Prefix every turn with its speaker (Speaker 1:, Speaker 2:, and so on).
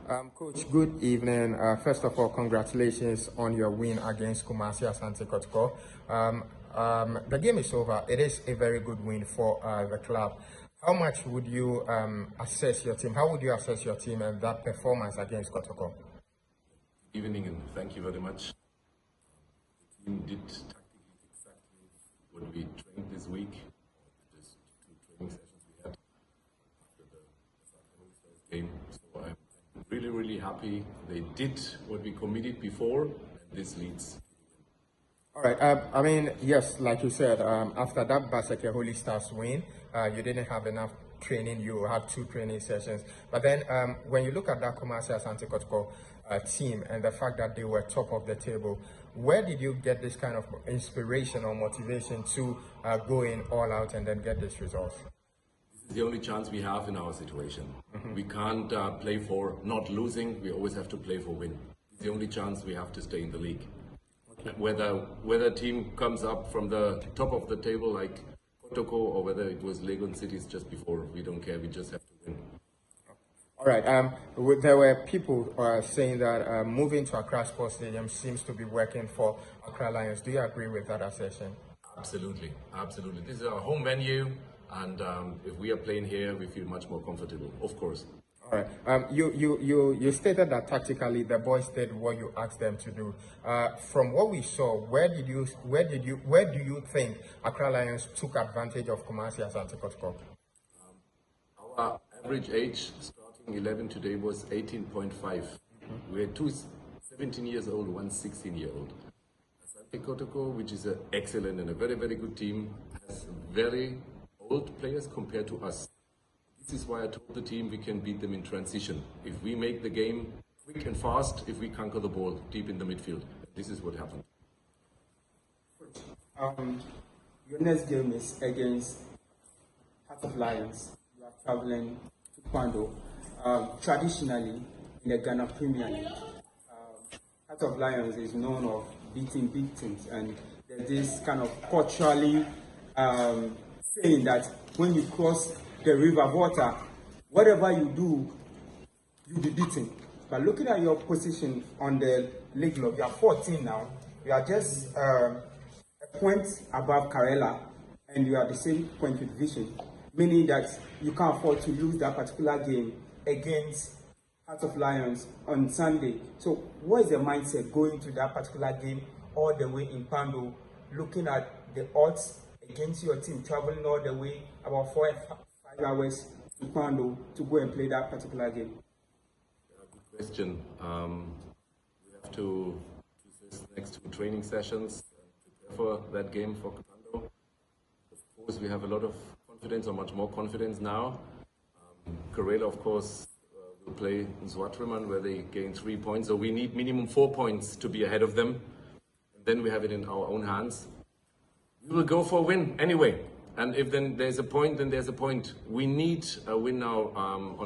Speaker 1: Coach, good evening. First of all, congratulations on your win against Kumasi Asante Kotoko. The game is over. It is a very good win for the club. How much would you assess your team? How would you assess your team and that performance against Kotoko?
Speaker 2: Evening, and thank you very much. The team did tactically exactly what we trained this week. Just 2 training sessions we had after the Asante game. So I'm really happy they did what we committed before, and this leads.
Speaker 1: All right. I mean, yes, like you said, after that Baseke Holy Stars win, you didn't have enough training. You had 2 training sessions. But then when you look at that Kumasi Asante Kotoko team and the fact that they were top of the table, where did you get this kind of inspiration or motivation to go in all out and then get this result?
Speaker 2: This is the only chance we have in our situation. We can't play for not losing. We always have to play for win. It's the only chance we have to stay in the league. Okay. Whether a team comes up from the top of the table like Kotoko or whether it was Legon Cities just before, we don't care. We just have to win.
Speaker 1: All right. There were people saying that moving to Accra Sports Stadium seems to be working for Accra Lions. Do you agree with that assertion?
Speaker 2: Absolutely. This is our home venue, and if we are playing here, we feel much more comfortable, of course.
Speaker 1: All right. You stated that tactically the boys did what you asked them to do. From what we saw, where do you think Accra Lions took advantage of Kumasi Asante Kotoko?
Speaker 2: Our average age starting 11 today was 18.5. We had 2 17 years old, 1 16-year-old. Asante Kotoko, which is an excellent and a very good team, has very old players compared to us. This is why I told the team we can beat them in transition. If we make the game quick and fast, if we conquer the ball deep in the midfield. This is what happened.
Speaker 3: Your next game is against Heart of Lions. You are traveling to Kwando. Traditionally, in the Ghana Premier League, Heart of Lions is known of beating big teams, and there's this kind of culturally saying that when you cross the river water, whatever you do, you'll be beaten. But looking at your position on the league log, you are 14 now. You are just a point above Karela, and you are the same point with Vision, meaning that you can't afford to lose that particular game against Heart of Lions on Sunday. So what is the mindset going to that particular game all the way in Pando, looking at the odds against your team, traveling all the way about 4 and 5 hours to Pando to go and play that particular game?
Speaker 2: Good question. We have to this next 2 training sessions prepare for that game for Pando. Of course, we have a lot of confidence, or much more confidence now. Karela, of course, will play in Zwatriman, where they gain 3 points. So we need minimum 4 points to be ahead of them. And then we have it in our own hands. We will go for a win anyway. And if then there's a point, then there's a point. We need a win now on